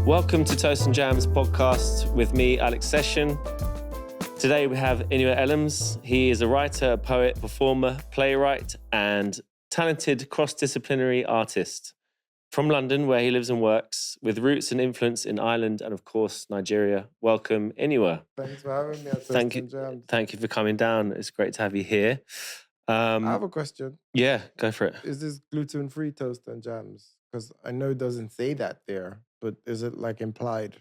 Welcome to Toast and Jams podcast with me, Alex Session. Today we have Inua Ellams. He is a writer, poet, performer, playwright, and talented cross-disciplinary artist from London, where he lives and works, with roots and influence in Ireland and, of course, Nigeria. Welcome, Inua. Thanks for having me at Toast and Jams. Thank you for coming down. It's great to have you here. I have a question. Yeah, go for it. Is this gluten-free Toast and Jams? Because I know it doesn't say that there, but is it like implied?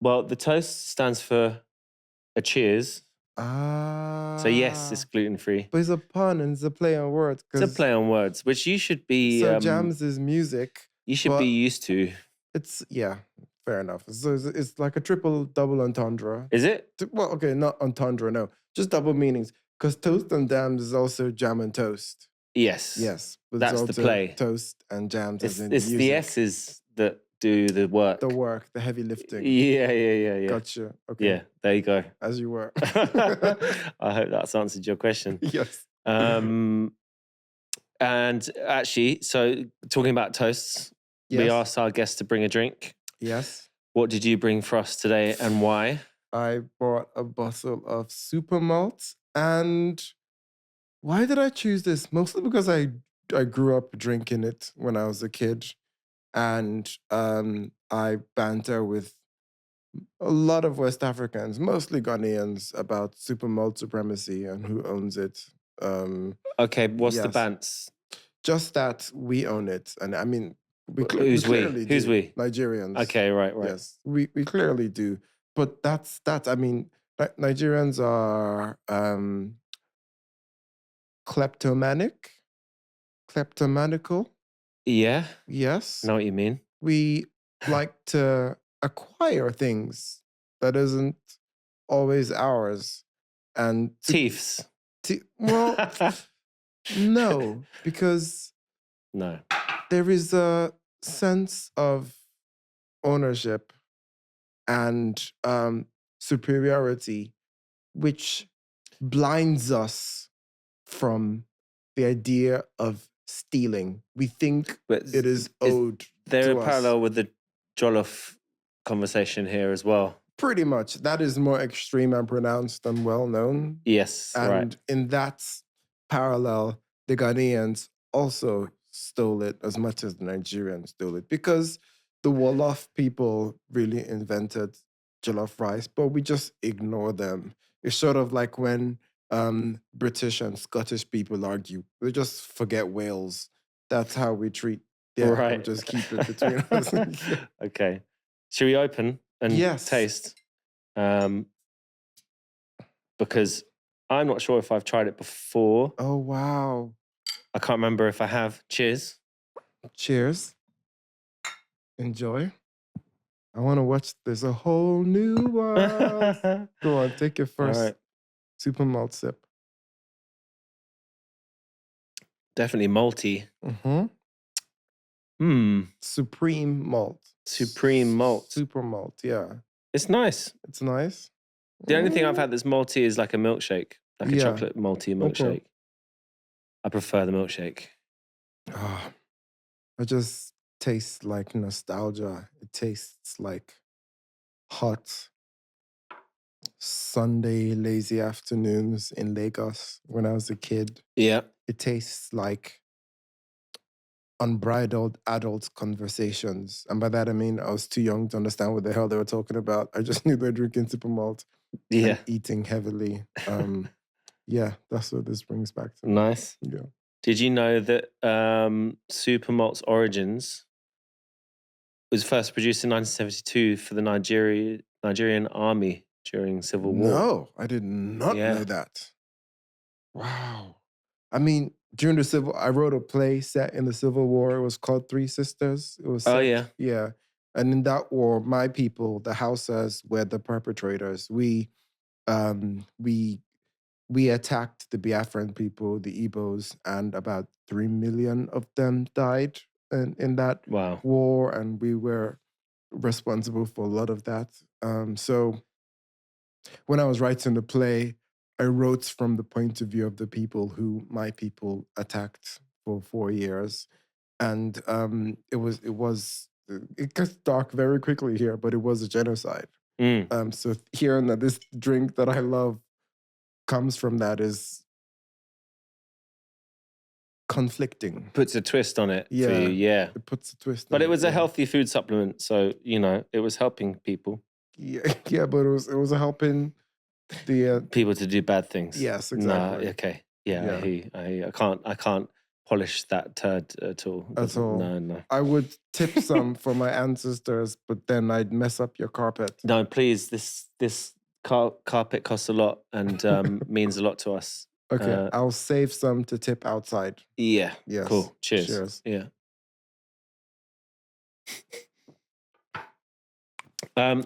Well, the toast stands for a cheers. So yes, it's gluten-free. But it's a pun and it's a play on words. It's a play on words, which you should be... So jams is music. You should be used to. It's, yeah, fair enough. So it's like a double entendre. Is it? Well, okay, not entendre, no. Just double meanings. Because Toast and Jams is also jam and toast. Yes. Yes. But that's the play. Toast and jams it's as in It's music. the S's that do the work. The heavy lifting. Yeah. Gotcha. Okay. Yeah, there you go. As you were. I hope that's answered your question. Yes. And actually, so talking about toasts, we asked our guests to bring a drink. Yes. What did you bring for us today and why? I bought a bottle of super malt. And why did I choose this? Mostly because I grew up drinking it when I was a kid. And I banter with a lot of West Africans, mostly Ghanaians, about super malt supremacy and who owns it. Okay, what's the bants? Just that we own it. And I mean, Who's we? Who's we? Nigerians. Okay, right. Yes, we clearly do. But that's I mean, Nigerians are kleptomanical. Yeah. Yes. Know what you mean. We like to acquire things that isn't always ours. And thieves. Well, no, because there is a sense of ownership and superiority which blinds us from the idea of stealing. We think it is owed to us. There a parallel with the Jollof conversation here as well? Pretty much. That is more extreme and pronounced and well-known. Yes, and in that parallel, the Ghanaians also stole it as much as the Nigerians stole it, because the Wolof people really invented jollof rice, but we just ignore them. It's sort of like when British and Scottish people argue. They just forget Wales. That's how we treat. Yeah, we'll just keep it between us. Okay. Should we open and taste? Because I'm not sure if I've tried it before. Oh, wow. I can't remember if I have. Cheers. Cheers. Enjoy. I want to watch There's a Whole New World. Go on, take your first super malt sip. Definitely malty. Supreme malt. Supreme malt. Super malt, yeah. It's nice. It's nice. The only thing I've had that's malty is like a milkshake, like a chocolate malty milkshake. Okay. I prefer the milkshake. Oh, it just tastes like nostalgia. It tastes like hot Sunday lazy afternoons in Lagos when I was a kid. Yeah. It tastes like unbridled adult conversations. And by that, I mean, I was too young to understand what the hell they were talking about. I just knew they were drinking super malt and eating heavily. Yeah, that's what this brings back to me. Nice. Yeah. Did you know that super malt's origins was first produced in 1972 for the Nigerian army during Civil War? No, I did not know that. Wow. I mean, I wrote a play set in the Civil War. It was called Three Sisters. It was set, yeah. And in that war, my people, the Hausas, were the perpetrators. We attacked the Biafran people, the Igbos, and about 3 million of them died in that war, and we were responsible for a lot of that. So when I was writing the play, I wrote from the point of view of the people who my people attacked for 4 years. And it was it gets dark very quickly here, but it was a genocide. Mm. So hearing that this drink that I love comes from that is conflicting. Puts a twist on it for you, Yeah, yeah. it puts a twist But on it it. was a Yeah. healthy food supplement, so, you know, it was helping people. Yeah, yeah, but it was helping the People to do bad things. yes, Nah, exactly. okay. Yeah, I Yeah, hear you. I can't polish that turd at all. It at doesn't, all. no. I would tip some for my ancestors, but then I'd mess up your carpet. No, please, this carpet costs a lot and means a lot to us. Okay, I'll save some to tip outside. Yeah, Yes. cool. Cheers. Cheers. Yeah.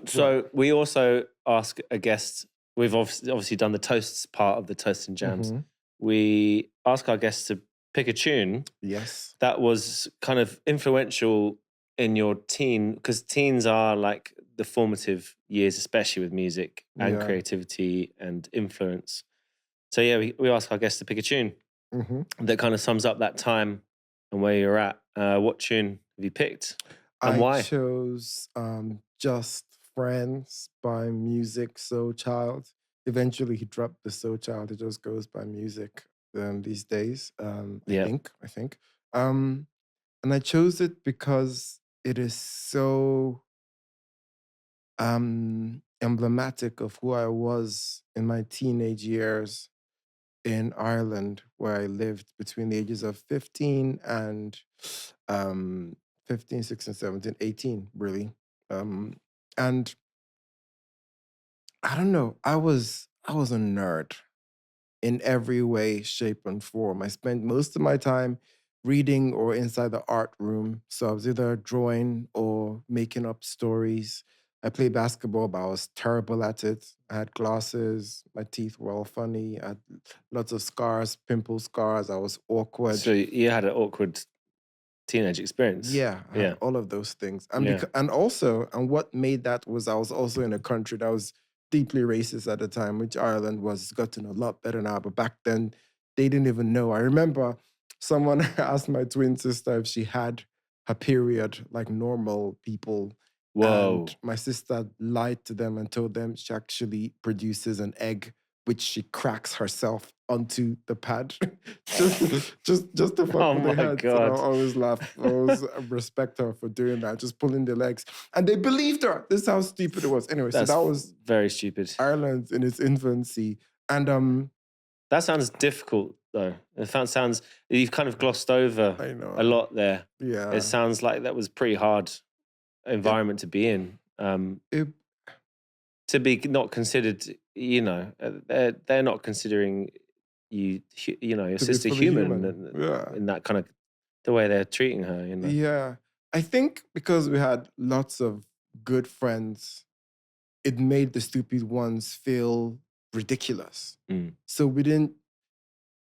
So we also ask a guest. We've obviously done the toasts part of the toasts and jams. Mhm. We ask our guests to pick a tune Yes. that was kind of influential in your teen, because teens are like the formative years, especially with music and Yeah. creativity and influence. So yeah, we ask our guests to pick a tune Mhm. that kind of sums up that time and where you're at. What tune have you picked and I why? chose Just Friends by Music Soul Child. Eventually he dropped the Soul Child. It just goes by Music these days. Yeah. I think. And I chose it because it is so emblematic of who I was in my teenage years in Ireland, where I lived between the ages of 15 and um, 15, 16, 17, 18, really. And I don't know, I was a nerd in every way, shape, and form. I spent most of my time reading or inside the art room. So I was either drawing or making up stories. I played basketball, but I was terrible at it. I had glasses, my teeth were all funny. I had lots of scars, pimple scars. I was awkward. So you had an awkward teenage experience. Yeah, I had Yeah. all of those things. And Yeah. and what made that was I was also in a country that was deeply racist at the time, which Ireland was. It's gotten a lot better now, but back then they didn't even know. I remember someone asked my twin sister if she had her period like normal people. Whoa. And my sister lied to them and told them she actually produces an egg which she cracks herself onto the pad. just to fuck Oh with their my heads. And I God. always laugh. I always respect her for doing that, just pulling the legs. And they believed her. This is how stupid it was. Anyway, That's so that was very stupid. Ireland in its infancy. And That sounds difficult, though. It sounds you've kind of glossed over I know. a lot there. Yeah. It sounds like that was pretty hard environment to be in. It, To be not considered, you know, they're not considering you, you know, your to be sister fully human human. Yeah. in that kind of the way they're treating her, you know. Yeah. I think because we had lots of good friends, it made the stupid ones feel ridiculous. Mm. So we didn't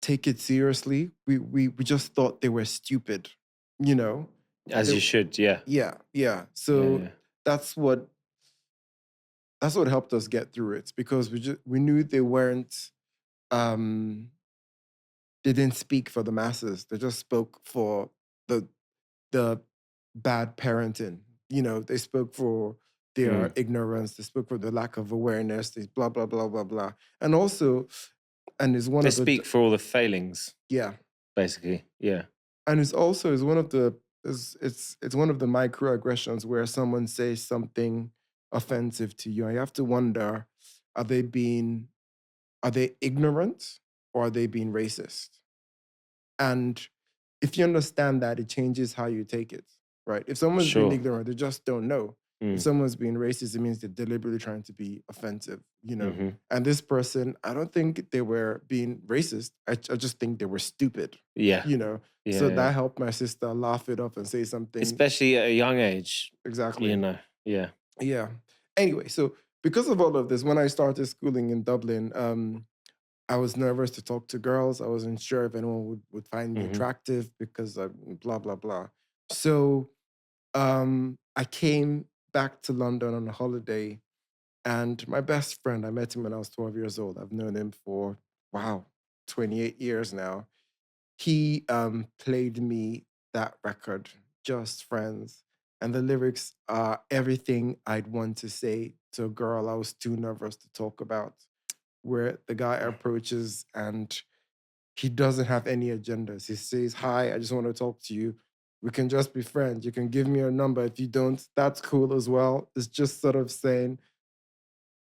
take it seriously. We just thought they were stupid, you know? As you should, yeah. Yeah. So Yeah. that's what helped us get through it because we knew um they didn't speak for the masses. They just spoke for the the bad parenting. You know, they spoke for their ignorance, they spoke for the lack of awareness, they blah blah blah blah blah. And also, and is one They of the speak for all the failings, yeah. basically. Yeah. And it's also is one of the it's one of the microaggressions where someone says something offensive to you. And you have to wonder, are they being are they ignorant or are they being racist? And if you understand that, it changes how you take it, right? If someone's being Sure. ignorant, they just don't know. If someone's being racist, it means they're deliberately trying to be offensive, you know? Mm-hmm. And this person, I don't think they were being racist. I just think they were stupid, Yeah. you know? Yeah. So yeah. that helped my sister laugh it off and say something. Especially at a young age, Exactly. you know. Yeah. Yeah. Anyway, so because of all of this, when I started schooling in Dublin, I was nervous to talk to girls. I wasn't sure if anyone would find me attractive because blah, blah, blah. So I came back to London on a holiday, and my best friend, I met him when I was 12 years old. I've known him for, wow, 28 years now. He played me that record, Just Friends. And the lyrics are everything I'd want to say to a girl I was too nervous to talk about, where the guy approaches and he doesn't have any agendas. He says, "Hi, I just want to talk to you. We can just be friends. You can give me your number. If you don't, that's cool as well." It's just sort of saying,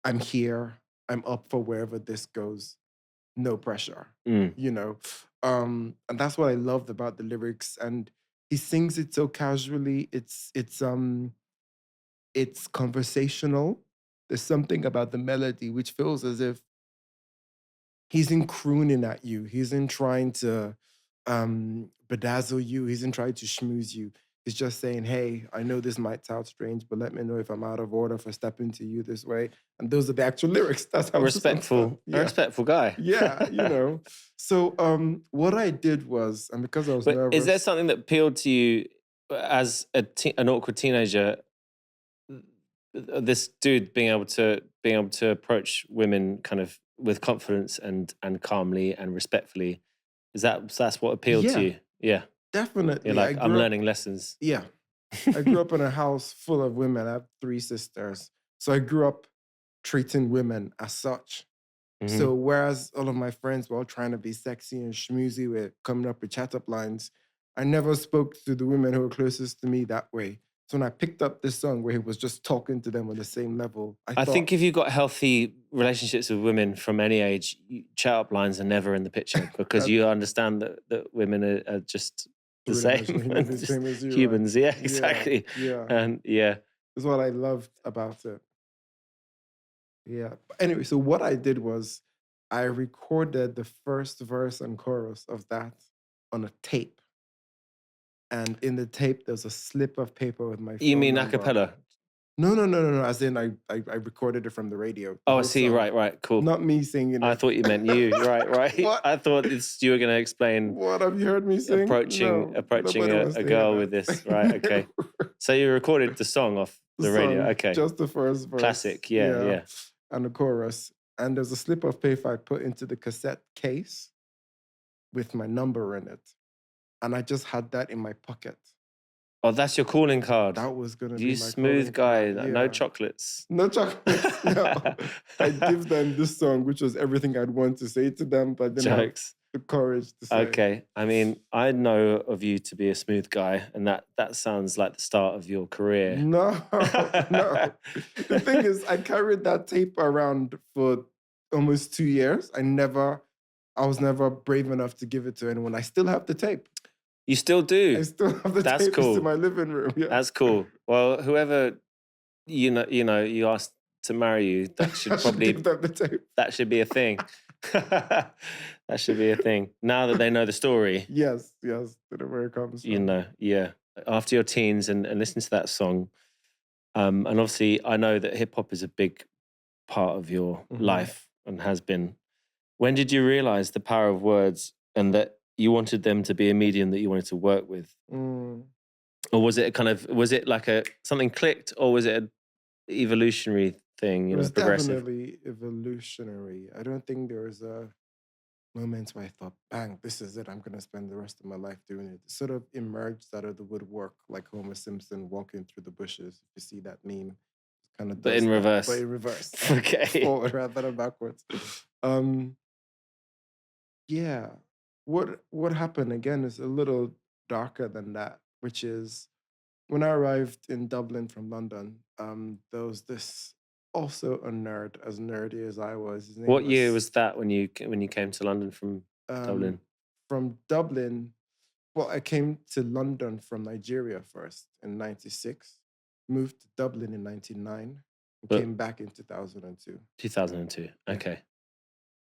"I'm here. I'm up for wherever this goes. No pressure." Mm. You know? And that's what I loved about the lyrics. And he sings it so casually. It's conversational. There's something about the melody which feels as if he's in crooning at you. He's in trying to bedazzle you. He's in trying to schmooze you. He's just saying, "Hey, I know this might sound strange, but let me know if I'm out of order for stepping to you this way." And those are the actual lyrics. That's how A the song starts. respectful guy. Yeah, So what I did was, and because I was But is there nervous, something that appealed to you as an awkward teenager? This dude being able to approach women kind of with confidence and calmly and respectfully. That's what appealed to yeah, you? Yeah. You're definitely. like, I'm learning lessons. Yeah, I grew up in a house full of women. I have three sisters. So I grew up treating women as such. Mhm. So whereas all of my friends were all trying to be sexy and schmoozy with coming up with chat up lines, I never spoke to the women who were closest to me that way. So when I picked up this song where he was just talking to them on the same level, I I thought, think if you've got healthy relationships with women from any age, chat up lines are never in the picture because that you understand that women are just the pretty much same, the human and being, just same as you, right? humans. Yeah, Yeah, exactly. yeah. And yeah, That's what I loved about it. Yeah. But anyway, so what I did was I recorded the first verse and chorus of that on a tape. And in the tape, there's a slip of paper with my you phone mean a number. cappella? No. As in, I recorded it from the radio, the Oh, I whole see. song. Right. Cool. Not me singing I it. thought you meant you. Right. What? I thought you were going to explain What have you heard me sing? approaching No, approaching nobody a, wants a to hear girl with that. this. Right. Okay. So you recorded the song off The the radio. song, Okay. just the first verse. Classic. Yeah. Yeah. Yeah. And the chorus. And there's a slip of paper I put into the cassette case with my number in it. And I just had that in my pocket. Oh, that's your calling card. That was going to be You my smooth calling guy. card. No Yeah. chocolates. No chocolates, no. I'd give them this song, which was everything I'd want to say to them, but I didn't have Jokes. the courage to say. Okay. I mean, I know of you to be a smooth guy, and that sounds like the start of your career. No. The thing is, I carried that tape around for almost 2 years. I was never brave enough to give it to anyone. I still have the tape. You still do. I still have the That's tape. It's cool. in my living room. Yeah. That's cool. Well, whoever you asked to marry you, that should I should probably give them the tape. that should be a thing. That should be a thing. Now that they know the story, Yes. They know where it comes from. yeah. After your teens and listen to that song, and obviously I know that hip hop is a big part of your Mhm. life and has been. When did you realize the power of words and that you wanted them to be a medium that you wanted to work with? Mm. Or was it like something clicked, or was it an evolutionary thing, It was progressive? definitely evolutionary. I don't think there was a moment where I thought, bang, this is it. I'm going to spend the rest of my life doing it. It sort of emerged out of the woodwork, like Homer Simpson walking through the bushes. If you see that meme, it kind of But does in that, reverse. but in reverse. Okay. Forward rather than backwards. Um, yeah. What happened again is a little darker than that, which is when I arrived in Dublin from London, there was this also a nerd, as nerdy as I was. His name What year was that when you came to London from um, Dublin? from Dublin. Well, I came to London from Nigeria first in '96, moved to Dublin in '99, and But came back in 2002. 2002. Yeah. Okay.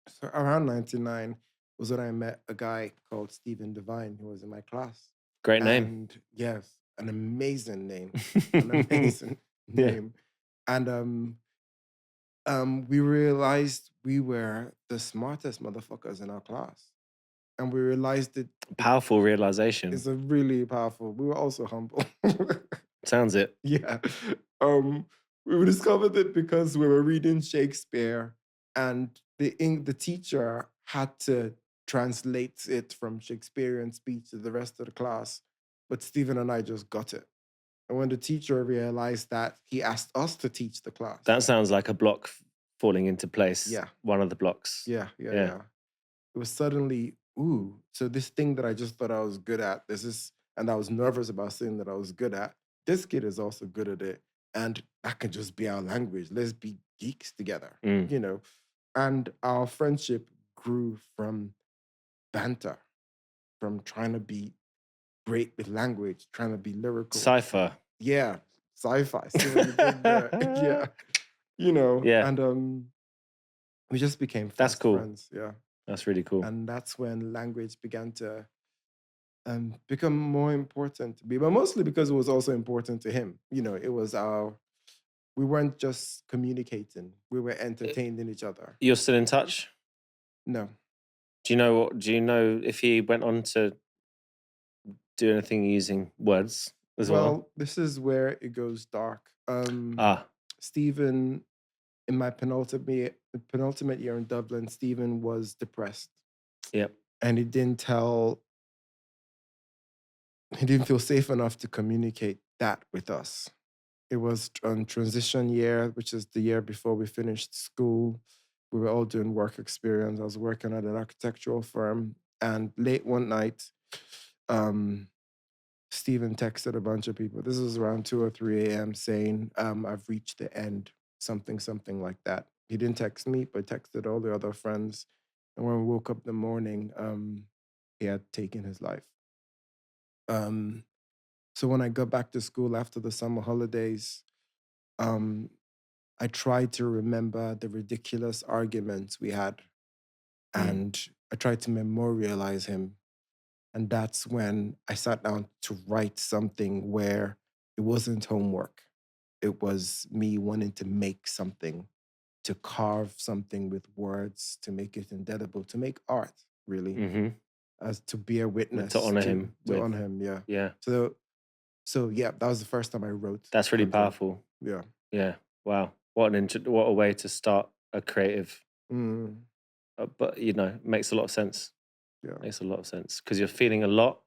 So around '99 was when I met a guy called Stephen Devine who was in my class. Great name. And yes, an amazing name. An amazing Yeah. name. And we realized we were the smartest motherfuckers in our class. And we realized it Powerful realization. is a really powerful. We were also humble. Sounds it. Yeah. We discovered it because we were reading Shakespeare and the teacher had to translate it from Shakespearean speech to the rest of the class. But Stephen and I just got it. And when the teacher realized that, he asked us to teach the class. That sounds like a block falling into place. Yeah. One of the blocks. Yeah. It was suddenly, ooh, so this thing that I just thought I was good at, and I was nervous about saying that I was good at, this kid is also good at it. And that can just be our language. Let's be geeks together, And our friendship grew from banter, from trying to be great with language, trying to be lyrical. Cypher. Yeah, sci-fi. See what you did there? Yeah. And we just became fast friends. Yeah. That's really cool. And that's when language began to become more important to me, but mostly because it was also important to him. It was we weren't just communicating, we were entertaining each other. You're still in touch? No. Do you know if he went on to do anything using words as well? Well, this is where it goes dark. Stephen, in my penultimate year in Dublin, Stephen was depressed. Yep. And he didn't feel safe enough to communicate that with us. It was transition year, which is the year before we finished school. We were all doing work experience. I was working at an architectural firm. And late one night, Stephen texted a bunch of people. This was around 2 or 3 a.m. saying, I've reached the end, something like that. He didn't text me, but texted all the other friends. And when we woke up in the morning, he had taken his life. So when I got back to school after the summer holidays, I tried to remember the ridiculous arguments we had. And I tried to memorialize him. And that's when I sat down to write something where it wasn't homework. It was me wanting to make something, to carve something with words, to make it indelible, to make art, really, as to be a witness. To honor him. To honor him, yeah. Yeah. So yeah, that was the first time I wrote. That's really powerful. Yeah. Yeah. Wow. What a way to start a creative. But makes a lot of sense. Yeah. Makes a lot of sense because you're feeling a lot,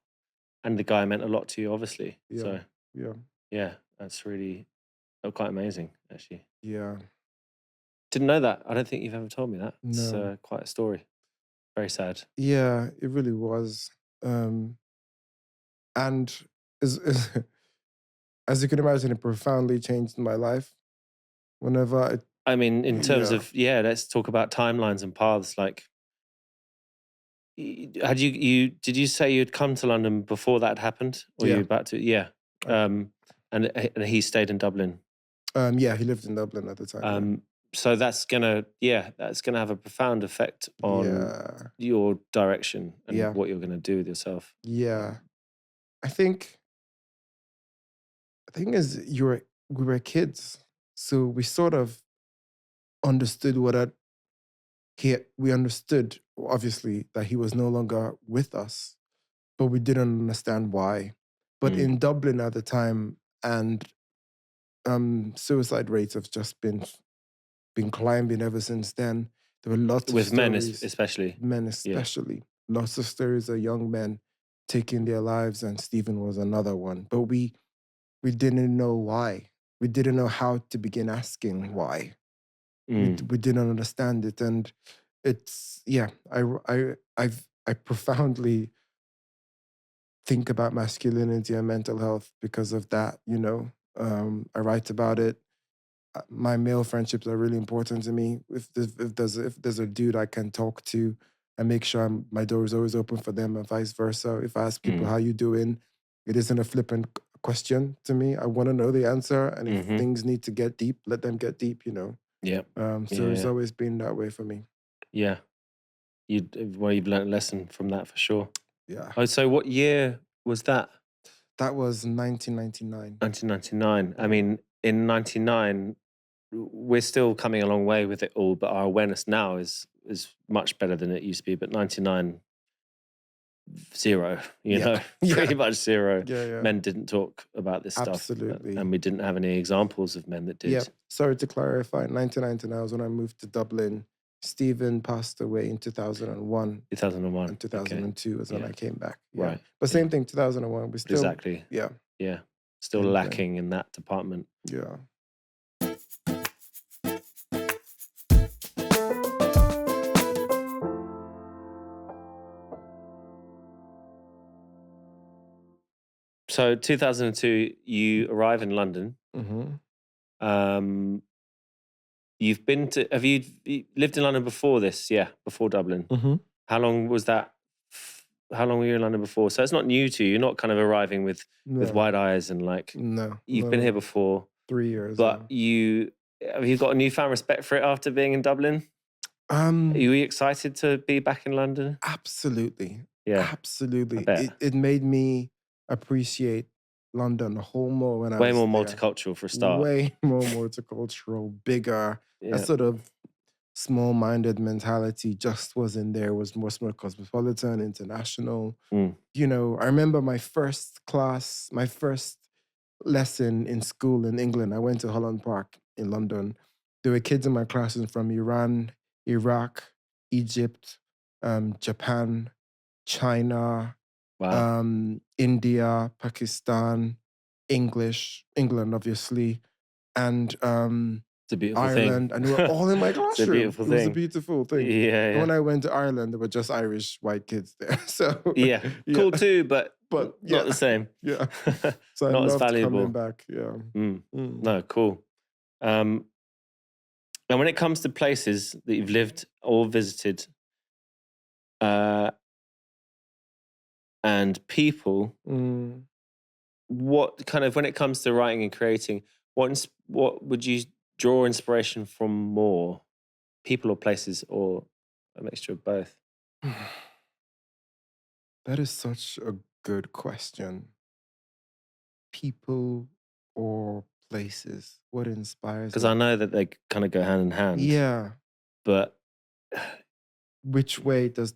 and the guy meant a lot to you, obviously. Yeah. So yeah, that's really quite amazing, actually. Yeah. Didn't know that. I don't think you've ever told me that. No. It's quite a story. Very sad. Yeah, it really was. And as you can imagine, it profoundly changed my life. Whenever in terms of let's talk about timelines and paths. Like, did you say you'd come to London before that happened, or you about to? Yeah. And he stayed in Dublin. Yeah, he lived in Dublin at the time. So that's gonna have a profound effect on your direction and what you're gonna do with yourself. Yeah, I think the thing is, we were kids, so we sort of understood we understood, obviously, that he was no longer with us, but we didn't understand why. But in Dublin at the time, and suicide rates have just been climbing ever since then. There were lots with of men, especially. Men especially. Lots of stories of young men taking their lives, and Stephen was another one. But we didn't know why. We didn't know how to begin asking why. We didn't understand it, and it's I profoundly think about masculinity and mental health because of that. I write about it. My male friendships are really important to me. If there's a dude I can talk to, I make sure my door is always open for them, and vice versa. If I ask people how you doing, it isn't a flippant question to me. I want to know the answer, and if things need to get deep, let them get deep. Yeah. So it's always been that way for me. Yeah. You've learned a lesson from that for sure. Yeah. Oh, so what year was that? That was 1999. 1999. I mean, in 99, we're still coming a long way with it all, but our awareness now is much better than it used to be. But 99, zero, pretty much zero. Yeah. Men didn't talk about this stuff. Absolutely. And we didn't have any examples of men that did. Yeah. Sorry to clarify, 1999 was when I moved to Dublin. Stephen passed away in 2001. 2001. And 2002 was when I came back. Yeah. Right. But same thing, 2001. We still... Exactly. Yeah. Yeah. still Same thing. lacking in that department. Yeah. So 2002, you arrive in London. Mm-hmm. You've been to, have you lived in London before this? Yeah, before Dublin. Mm-hmm. How long was that? How long were you in London before? So it's not new to you. You're not kind of arriving with No, wide eyes and like, no, you've been here before, 3 years. but have you got a newfound respect for it after being in Dublin? Are you excited to be back in London? Absolutely. Yeah, I Absolutely. bet. It made me appreciate London a whole more when I Way was more there. multicultural for a start. Way more multicultural, bigger. A Yeah. sort of small-minded mentality just wasn't there. It was much more cosmopolitan, international. Mm. You know, I remember my first lesson in school in England. I went to Holland Park in London. There were kids in my classes from Iran, Iraq, Egypt, Japan, China, Wow. India, Pakistan, England, obviously, and It's a beautiful Ireland, thing. and they were all in my It's a classroom. beautiful It was a thing. beautiful thing. Yeah, And when yeah. I went to Ireland, there were just Irish white kids there. So Yeah. Cool too, but but not the same. yeah. So I Not as loved coming valuable. back. Yeah. Mm. Mm. No, cool. And when it comes to places that you've lived or visited, and people, Mm. what kind of, when it comes to writing and creating, what would you draw inspiration from more? People or places, or a mixture of both? That is such a good question. People or places? What inspires Because me? I know that they kind of go hand in hand. Yeah. But Which way does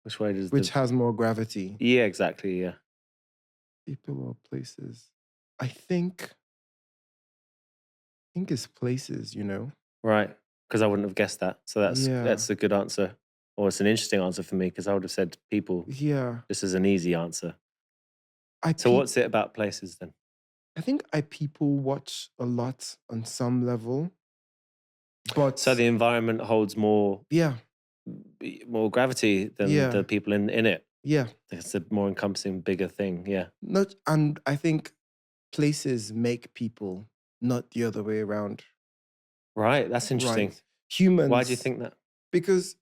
which way does which has more gravity? Yeah, exactly, yeah. People or places? I think it's places, you know? Right. Because I wouldn't have guessed that. So Yeah. that's a good answer. Or it's an interesting answer for me because I would have said people. Yeah. This is an easy answer. I So peop- what's it about places then? I think I people watch a lot on some level. But So the environment holds more yeah. gravity than Yeah. the people in it. Yeah. It's a more encompassing, bigger thing. Yeah. And I think places make people, not the other way around. Right. That's interesting. Right. Humans. Why do you think that? Because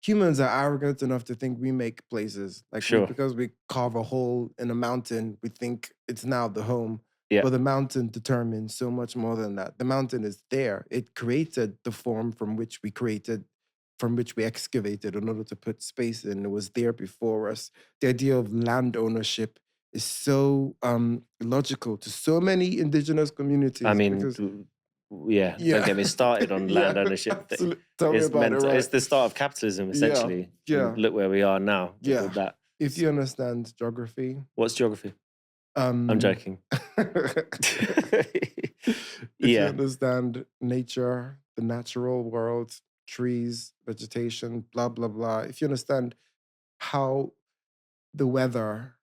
humans are arrogant enough to think we make places. Like Sure. because we carve a hole in a mountain, we think it's now the home. Yeah. But the mountain determines so much more than that. The mountain is there. It created the form from which we excavated in order to put space in. It was there before us. The idea of land ownership is so logical to so many indigenous communities. I mean, because, yeah, don't get me started on land ownership. Tell me about it, right? It's the start of capitalism, essentially. Yeah. And look where we are now. Yeah. With that. If you understand geography. What's geography? I'm joking. If you understand nature, the natural world, trees, vegetation, blah, blah, blah. If you understand how the weather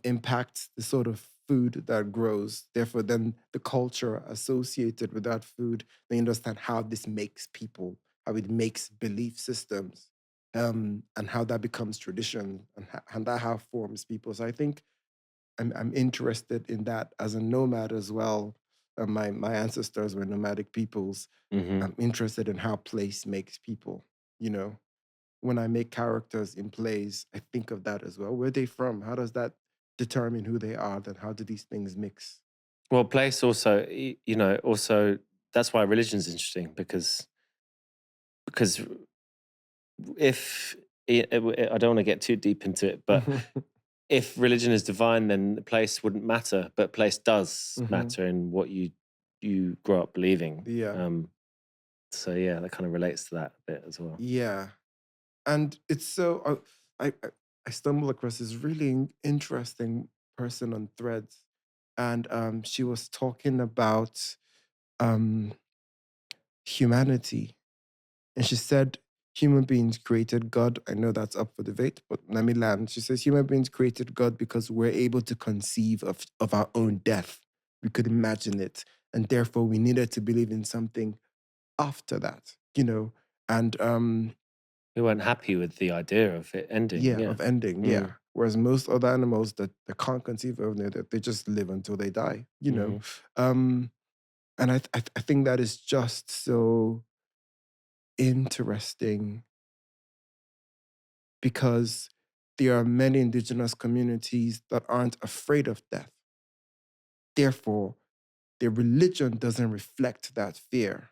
impacts the sort of food that grows, therefore then the culture associated with that food, then you understand how this makes people, how it makes belief systems, and how that becomes tradition, and that how forms people. So I think I'm interested in that as a nomad as well. My ancestors were nomadic peoples. Mhm. I'm interested in how place makes people. You know, when I make characters in plays, I think of that as well. Where are they from? How does that determine who they are? Then how do these things mix? Well, place also, also that's why religion's interesting because if I don't want to get too deep into it, but if religion is divine, then the place wouldn't matter, but place does matter in what you grow up believing. Yeah. So yeah, that kind of relates to that a bit as well. Yeah, and it's so I stumbled across this really interesting person on Threads, and she was talking about humanity, and she said human beings created God. I know that's up for debate, but let me land. She says human beings created God because we're able to conceive of our own death. We could imagine it. And therefore we needed to believe in something after that, And We weren't happy with the idea of it ending. of ending, Whereas most other animals that they can't conceive of that they just live until they die, And I think that is just so interesting because there are many indigenous communities that aren't afraid of death. Therefore, their religion doesn't reflect that fear.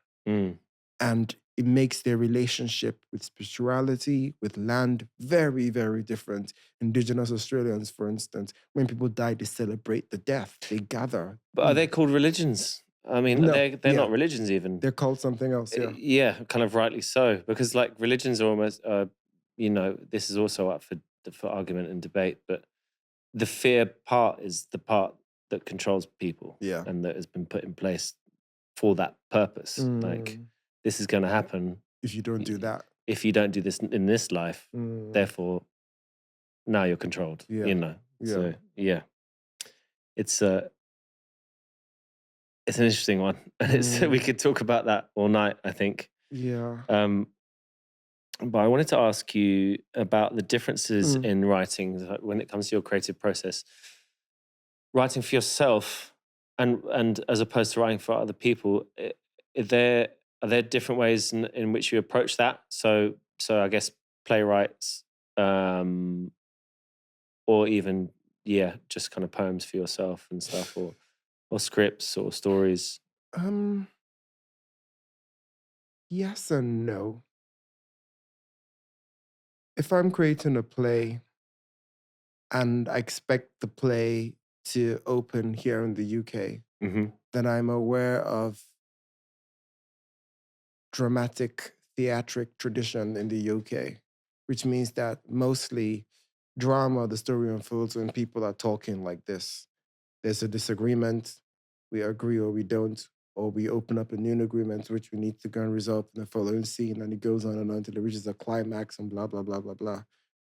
And it makes their relationship with spirituality, with land, very, very different. Indigenous Australians, for instance, when people die, they celebrate the death. They gather. But are they called religions? I mean, No, they're not religions even. They're called something else, yeah. Yeah, kind of rightly so. Because like religions are almost, this is also up for argument and debate, but the fear part is the part that controls people. Yeah. And that has been put in place for that purpose. Like, this is going to happen. If you don't do that. If you don't do this in this life, therefore, now you're controlled, Yeah. So, yeah. It's an interesting one. And we could talk about that all night, I think. Yeah. But I wanted to ask you about the differences in writing when it comes to your creative process. Writing for yourself and as opposed to writing for other people, are there different ways in which you approach that? So I guess playwrights, or even just kind of poems for yourself and stuff, or scripts or stories. Yes and no. If I'm creating a play and I expect the play to open here in the UK, then I'm aware of dramatic theatric tradition in the UK, which means that mostly drama, the story unfolds when people are talking like this. There's a disagreement, we agree or we don't, or we open up a new agreement which we need to go and resolve in the following scene, and it goes on and on until it reaches a climax and blah, blah, blah, blah, blah.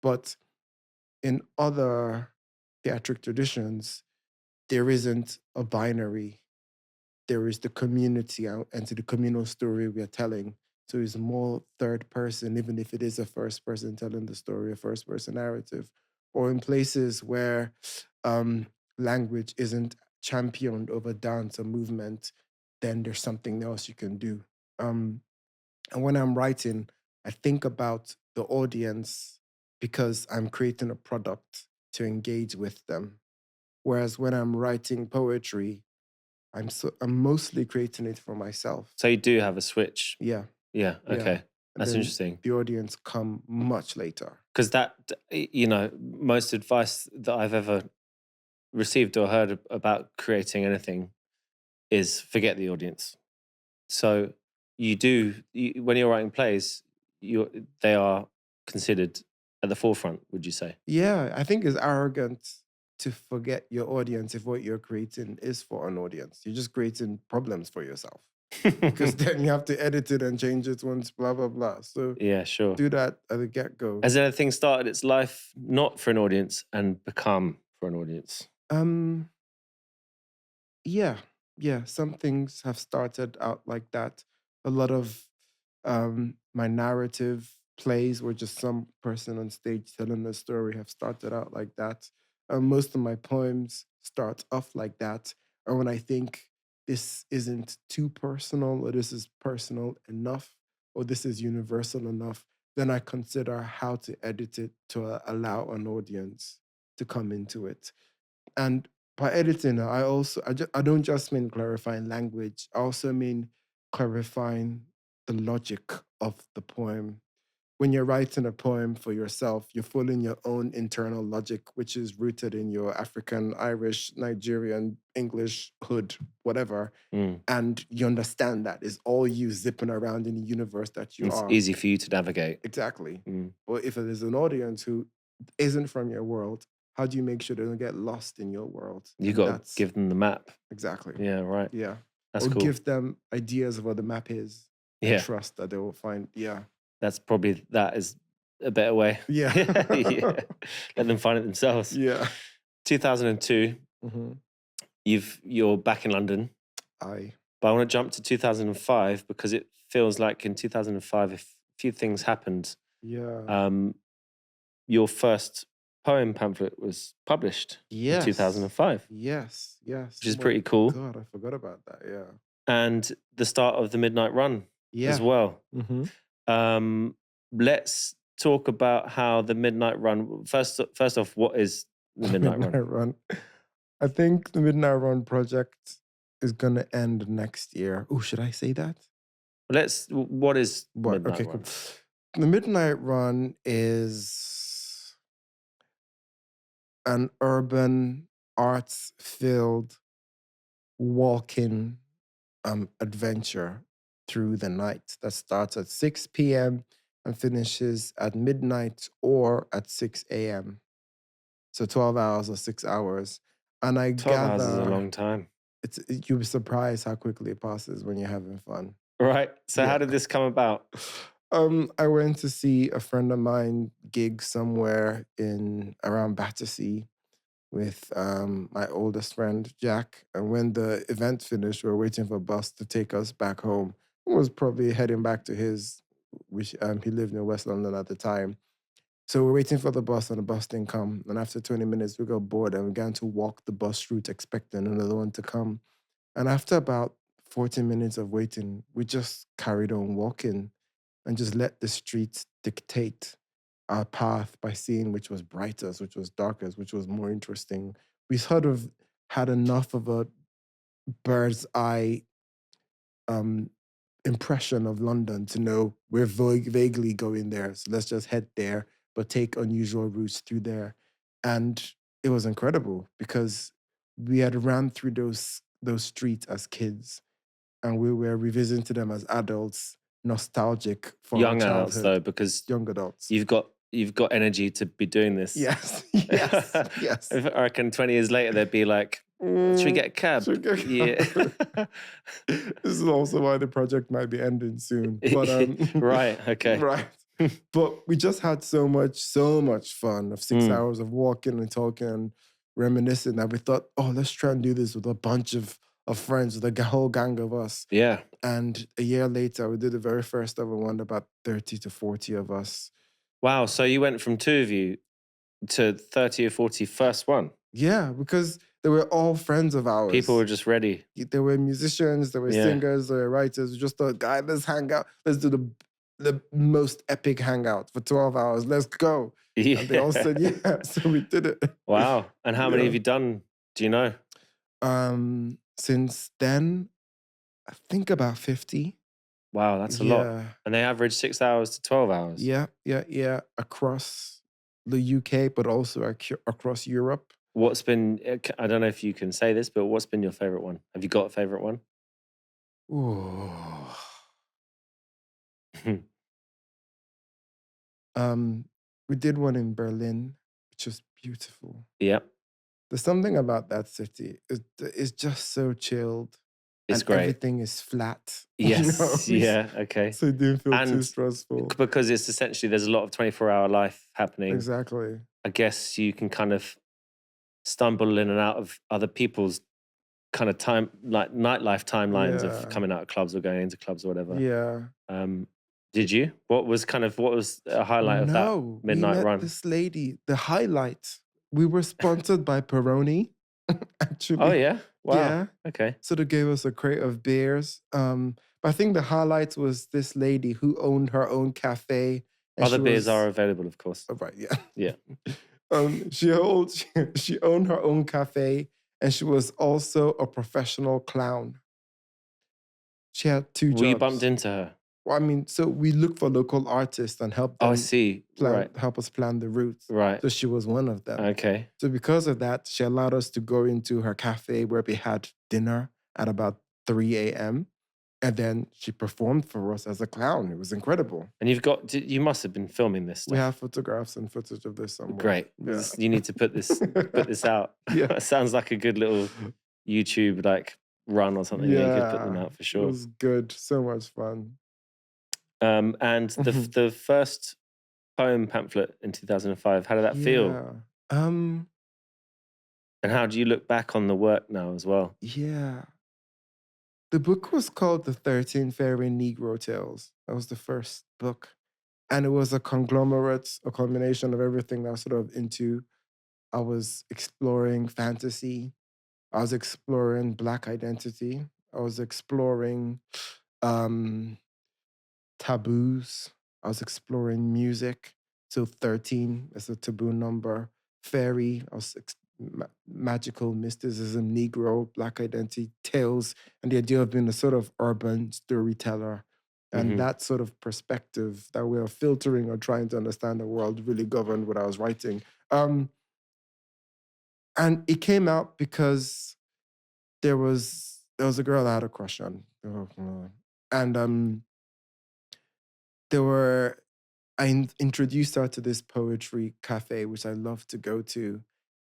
But in other theatric traditions, there isn't a binary. There is the community and to the communal story we are telling. So it's more third person, even if it is a first person telling the story, a first person narrative. Or in places where language isn't championed over dance or movement, then there's something else you can do. And when I'm writing, I think about the audience because I'm creating a product to engage with them. Whereas when I'm writing poetry, I'm mostly creating it for myself. So you do have a switch. Yeah. Yeah. Okay. That's interesting. The audience come much later. Because that, most advice that I've ever received or heard about creating anything is forget the audience. So when you're writing plays, they are considered at the forefront, would you say? Yeah, I think it's arrogant to forget your audience if what you're creating is for an audience. You're just creating problems for yourself. Because then you have to edit it and change it once, blah, blah, blah. So yeah, sure. Do that at the get-go. Has anything started its life not for an audience and become for an audience? Yeah. Some things have started out like that. A lot of my narrative plays where just some person on stage telling a story have started out like that. Most of my poems start off like that. Or when I think this isn't too personal, or this is personal enough, or this is universal enough, then I consider how to edit it to allow an audience to come into it. And by editing, I don't just mean clarifying language. I also mean clarifying the logic of the poem. When you're writing a poem for yourself, you're following your own internal logic, which is rooted in your African, Irish, Nigerian, English, hood, whatever. And you understand that it's all you zipping around in the universe that you are. It's easy for you to navigate. Exactly. But if there's an audience who isn't from your world, how do you make sure they don't get lost in your world? You got to give them the map. Exactly. Yeah, right. Yeah. That's or cool. Give them ideas of what the map is. Yeah. Trust that they will find. Yeah. That is a better way. Yeah. Yeah. Let them find it themselves. Yeah. 2002, Mhm. you're back in London. Aye. But I want to jump to 2005 because it feels like in 2005 a few things happened. Yeah. Your first poem pamphlet was published in Yes. 2005, Yes. Yes. which is Oh my pretty cool. God, I forgot about that. Yeah. And the start of the Midnight Run as Yeah. well. Mm-hmm. Let's talk about how the Midnight Run. First off, what is the Midnight Run? Run. I think the Midnight Run project is gonna end next year. Oh, should I say that? What is What? Midnight Okay, Run? cool. The Midnight Run is an urban arts-filled walking adventure through the night that starts at 6 p.m. and finishes at midnight or at 6 a.m. So 12 hours or 6 hours. And I 12 hours is a gather long time. you'll be surprised how quickly it passes when you're having fun. Right. So Yeah. how did this come about? I went to see a friend of mine gig somewhere in around Battersea with my oldest friend, Jack. And when the event finished, we were waiting for a bus to take us back home. He was probably heading back to his, which he lived in West London at the time. So we're waiting for the bus and the bus didn't come. And after 20 minutes, we got bored and we began to walk the bus route expecting another one to come. And after about 40 minutes of waiting, we just carried on walking and just let the streets dictate our path by seeing which was brightest, which was darkest, which was more interesting. We sort of had enough of a bird's eye impression of London to know we're vaguely going there. So let's just head there, but take unusual routes through there. And it was incredible because we had ran through those streets as kids and we were revisiting them as adults, nostalgic for Young our adults childhood. though, because Young adults. you've got energy to be doing this. Yes, yes, yes. I reckon 20 years later they'd be like, should we get a cab? Should we get a cab? Yeah. This is also why the project might be ending soon. But right, okay. Right. But we just had so much fun of 6 hours of walking and talking and reminiscing that we thought, oh, let's try and do this with a bunch of friends, with a whole gang of us. Yeah. And a year later, we did the very first ever one, about 30 to 40 of us. Wow, so you went from 2 of you to 30 or 40 first one? Yeah, because they were all friends of ours. People were just ready. There were musicians, there were singers, there were writers. We just thought, guys, let's hang out. Let's do the most epic hangout for 12 hours. Let's go. Yeah. And they all said, yeah. So we did it. Wow. And how many have you done? Do you know? Since then, I think about 50. Wow, that's a lot. And they average 6 hours to 12 hours. Yeah. Across the UK, but also across Europe. What's been, I don't know if you can say this, but what's been your favorite one? Have you got a favorite one? Ooh. We did one in Berlin, which was beautiful. Yeah. There's something about that city. It's just so chilled. It's and great. Everything is flat. Yes. You know? Yeah. Okay. So it didn't feel too stressful. Because it's essentially, there's a lot of 24-hour life happening. Exactly. I guess you can kind of stumble in and out of other people's kind of time, like nightlife timelines of coming out of clubs or going into clubs or whatever. Yeah. Did you? What was a highlight of that midnight we met run? This lady, the highlight. We were sponsored by Peroni, actually. Oh yeah. Wow. Yeah. Okay. So they gave us a crate of beers. But I think the highlight was this lady who owned her own cafe. Other beers are available, of course. Oh, right. Yeah. Yeah. She owned her own cafe, and she was also a professional clown. She had 2 jobs. Were you bumped into her? Well, I mean, so we looked for local artists and helped them. Oh, I see. Help us plan the routes. Right. So she was one of them. Okay. So because of that, she allowed us to go into her cafe where we had dinner at about 3 a.m. And then she performed for us as a clown. It was incredible. And you must have been filming this stuff. We have photographs and footage of this somewhere. Great. Yeah. You need to put this out. Yeah. It sounds like a good little YouTube run or something. Yeah. You could put them out for sure. It was good. So much fun. And the first poem pamphlet in 2005, how did that feel? Yeah. Um, And how do you look back on the work now as well? yeah. The book was called The 13 Fairy Negro Tales. That was the first book. And it was a conglomerate, a combination of everything that I was sort of into. I was exploring fantasy. I was exploring Black identity. I was exploring um, taboos. I was exploring music. So 13 is a taboo number. Fairy, I was magical mysticism, Negro, Black identity, tales, and the idea of being a sort of urban storyteller. And Hmm. that sort of perspective, that way of filtering or trying to understand the world, really governed what I was writing. Um, and it came out because there was a girl I had a crush on. And there were I introduced her to this poetry cafe, which I love to go to.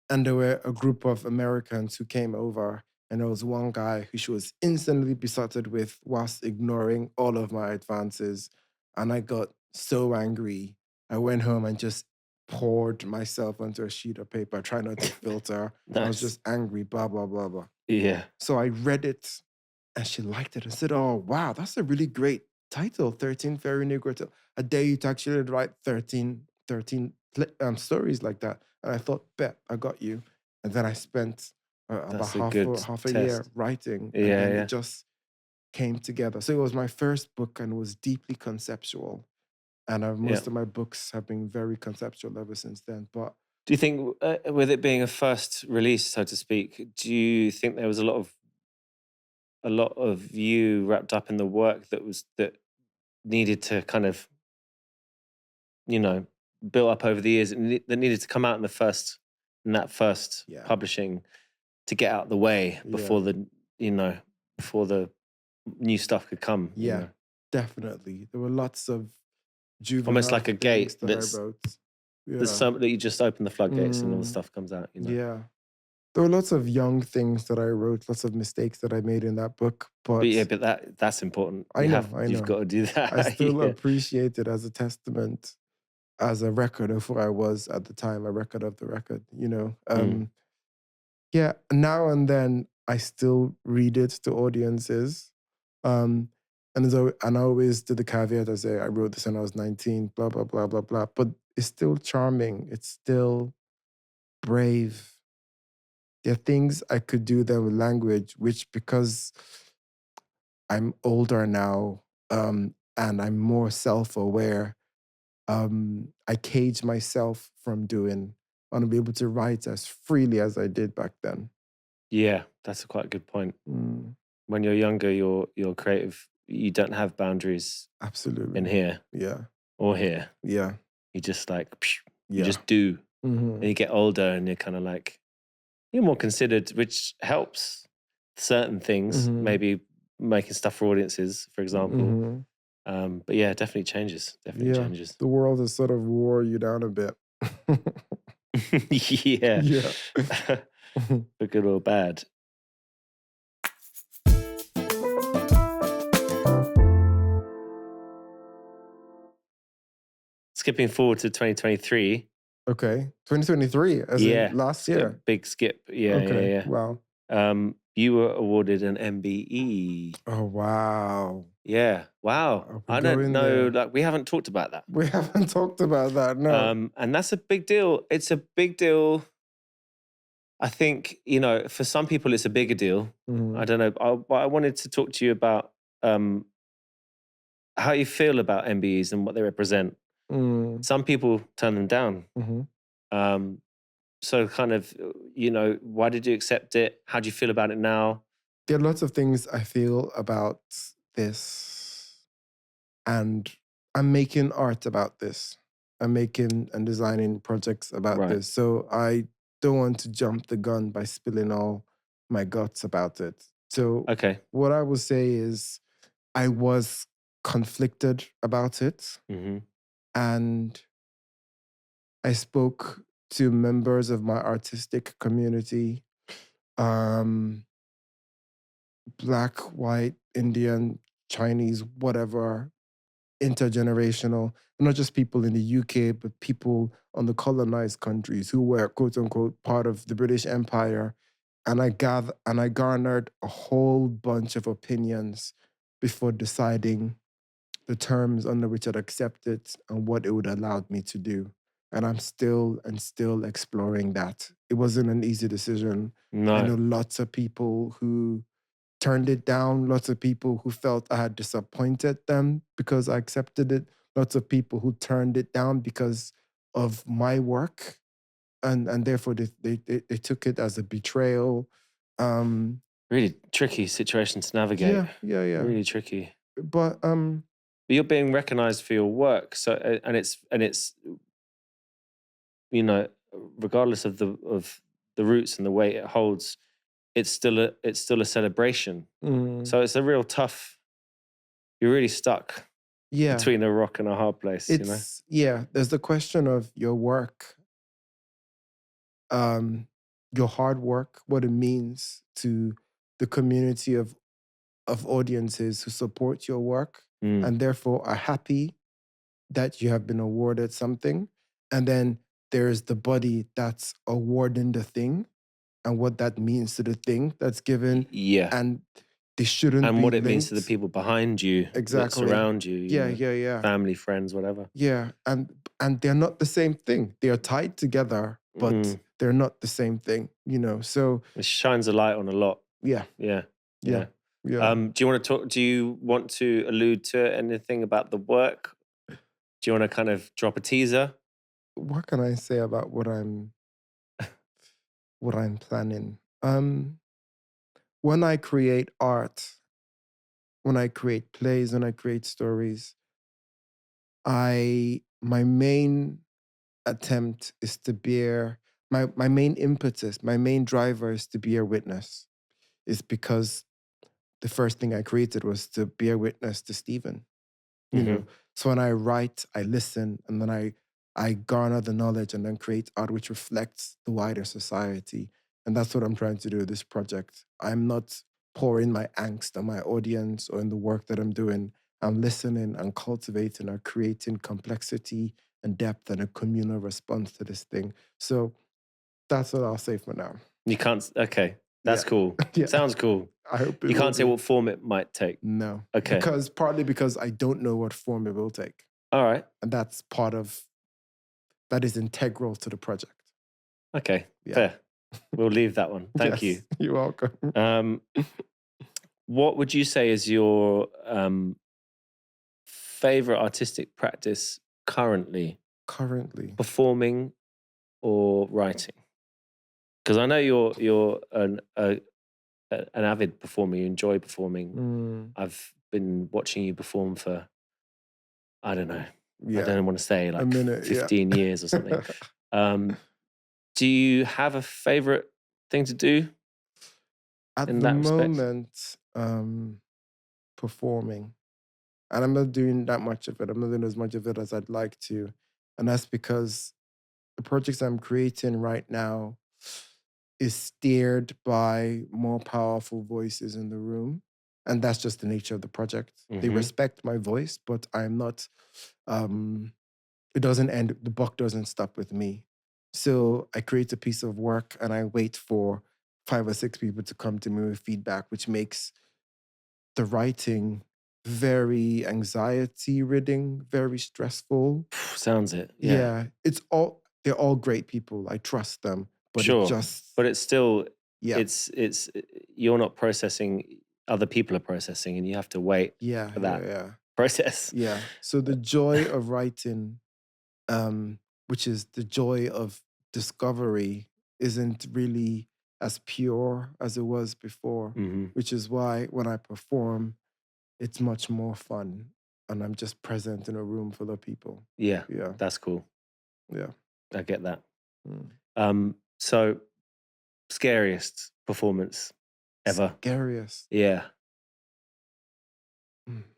And there were a group of Americans who came over, and there was one guy who she was instantly besotted with whilst ignoring all of my advances. And I got so angry. I went home and just poured myself onto a sheet of paper, trying not to filter. I was Nice. just angry, blah, blah, blah, blah. Yeah. So I read it and she liked it. I said, "Oh, wow, that's a really great title, 13 Fairy Negro Tale. I dare you to actually write 13 stories like that." And I thought, bet, I got you. And then I spent about That's a half good half a year test. writing, and Yeah, then it yeah. just came together. So it was my first book and it was deeply conceptual. And Yeah. most of my books have been very conceptual ever since then. But Do you think, with it being a first release, so to speak, do you think there was a lot of you wrapped up in the work that needed to kind of, you know, built up over the years that needed to come out in that first yeah, publishing to get out the way yeah, before the new stuff could come, yeah, definitely. There were lots of almost juvenile like a things gate that I wrote. that's Yeah. some that you just open the floodgates and all the Mm, stuff comes out. yeah. There were lots of young things that I wrote, lots of mistakes that I made in that book, But yeah, but but that's important. I know, I You've know. got to do I that. still Yeah. appreciate it as a testament, as a record of who I was at the time, a record of the record. Mm. Yeah, now and then I still read it to audiences. Um, and I always do the caveat. I say I wrote this when I was 19, blah, blah, blah, blah, blah. But it's still charming. It's still brave. There are things I could do there with language, which because I'm older now, and I'm more self-aware, I cage myself from doing. I want to be able to write as freely as I did back then. Yeah, that's a quite good point. Mm, When you're younger, you're creative. You don't have boundaries in absolutely. here Yeah. or here. Yeah. You just like you Yeah. just do. Hmm. And you get older and you're kind of like you're more considered, which helps certain things. Hmm. Maybe making stuff for audiences, for example. Hmm. But yeah, definitely changes. Definitely Yeah. changes. The world has sort of wore you down a bit. Yeah, Yeah. for good or bad. Skipping forward to 2023. Okay. 2023, as in Yeah, last year. big skip. Yeah, Okay. yeah, Wow. yeah. You were awarded an MBE. Oh, wow. Yeah. Wow. Are we I don't going know. there? Like we haven't talked about that. We haven't talked about that. No. And that's a big deal. It's a big deal. I think, for some people it's a bigger deal. I Hmm. don't know. But I wanted to talk to you about um, how you feel about MBEs and what they represent. Mm. Some people turn them down. Hmm. Um, so kind of, why did you accept it? How do you feel about it now? There are lots of things I feel about this, and I'm making art about this. I'm making and designing projects about Right. this. So I don't want to jump the gun by spilling all my guts about it. So Okay. what I will say is I was conflicted about it, Hmm. and I spoke to members of my artistic community, um, Black, white, Indian, Chinese, whatever, intergenerational, not just people in the UK, but people on the colonized countries who were quote unquote part of the British Empire. And I garnered a whole bunch of opinions before deciding the terms under which I'd accept it and what it would allow me to do. And I'm still exploring that. It wasn't an easy decision. I know No. lots of people who turned it down, lots of people who felt I had disappointed them because I accepted it, lots of people who turned it down because of my work. And therefore they took it as a betrayal. Really tricky situation to navigate. Yeah. Really tricky. But But you're being recognized for your work. So and it's you know, regardless of the roots and the weight it holds, it's still a celebration. So it's a real tough. You're really stuck yeah, between a rock and a hard place. there's the question of your work, your hard work, what it means to the community of audiences who support your work and therefore are happy that you have been awarded something. And then there's the body that's awarding the thing and what that means to the thing that's given. Yeah. And they shouldn't And be what it means to the linked. people behind you that Exactly. surround you. Yeah. Family, friends, whatever. Yeah. And they're not the same thing. They are tied together, but they're not the same thing, So It shines a light on a lot. yeah. Yeah. Yeah. Do you want to talk? Do you want to allude to anything about the work? Do you want to kind of drop a teaser? What can I say about what I'm planning? When I create art, when I create plays, when I create stories, my main attempt is to bear my main impetus, my main driver is to bear witness. It's because the first thing I created was to bear witness to Stephen. So when I write, I listen, and then I garner the knowledge and then create art which reflects the wider society. And that's what I'm trying to do with this project. I'm not pouring my angst on my audience or in the work that I'm doing. I'm listening and cultivating or creating complexity and depth and a communal response to this thing. So that's what I'll say for now. You can't. Okay, that's cool. Yeah. Sounds cool. I hope you can't say what form it might take. No. Okay. Partly because I don't know what form it will take. All right. And that is integral to the project. Okay. Yeah. Fair. We'll leave that one. Thank you. You're welcome. What would you say is your favorite artistic practice currently? Performing or writing? Because I know you're an avid performer. You enjoy performing. I've been watching you perform for, I don't know. I don't want to say like 15 years or something. Do you have a favorite thing to do? At the moment, performing. And I'm not doing that much of it. I'm not doing as much of it as I'd like to. And that's because the projects I'm creating right now is steered by more powerful voices in the room. And that's just the nature of the project. They respect my voice, but I'm not, it doesn't end, the buck doesn't stop with me. So I create a piece of work and I wait for 5 or 6 people to come to me with feedback, which makes the writing very anxiety-ridden, very stressful. Sounds it. Yeah. They're all great people. I trust them. But sure. But it's still, it's you're not processing, other people are processing, and you have to wait for that process. Yeah. So the joy of writing, which is the joy of discovery, isn't really as pure as it was before, which is why when I perform, it's much more fun and I'm just present in a room full of people. Yeah. That's cool. Yeah. I get that. So scariest performance ever? Scariest? Yeah.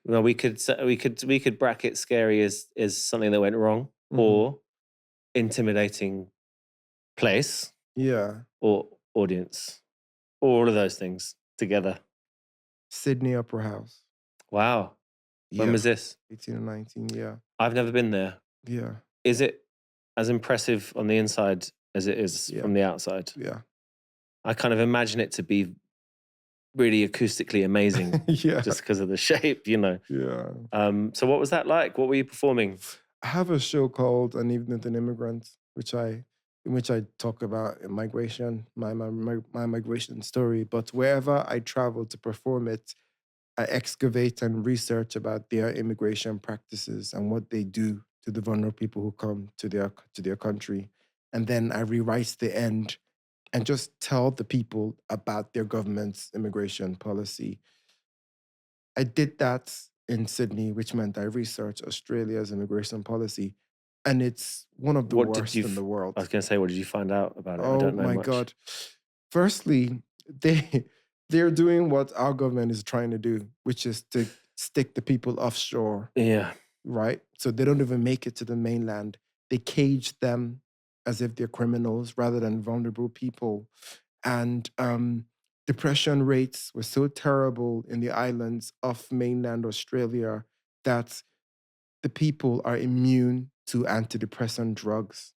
Well, we could bracket scary as something that went wrong or intimidating place. Yeah. Or audience. Or all of those things together. Sydney Opera House. Wow. When Yeah, was this? 18 and 19. Yeah, I've never been there. yeah, Is it as impressive on the inside as it is yeah, from the outside? yeah, I kind of imagine it to be really acoustically amazing yeah, just because of the shape, you know. yeah. So what was that like? What were you performing? I have a show called An Evening with an Immigrant, in which I talk about migration, my migration story. But wherever I travel to perform it, I excavate and research about their immigration practices and what they do to the vulnerable people who come to their country. And then I rewrite the end and just tell the people about their government's immigration policy. I did that in Sydney, which meant I researched Australia's immigration policy, and it's one of the What did you? worst in the I world. was going to say, what did you find out about it? I Oh don't know my much. God. Firstly, they they're doing what our government is trying to do, which is to stick the people offshore, Yeah. right? So they don't even make it to the mainland. They cage them as if they're criminals rather than vulnerable people. And depression rates were so terrible in the islands of mainland Australia that the people are immune to antidepressant drugs.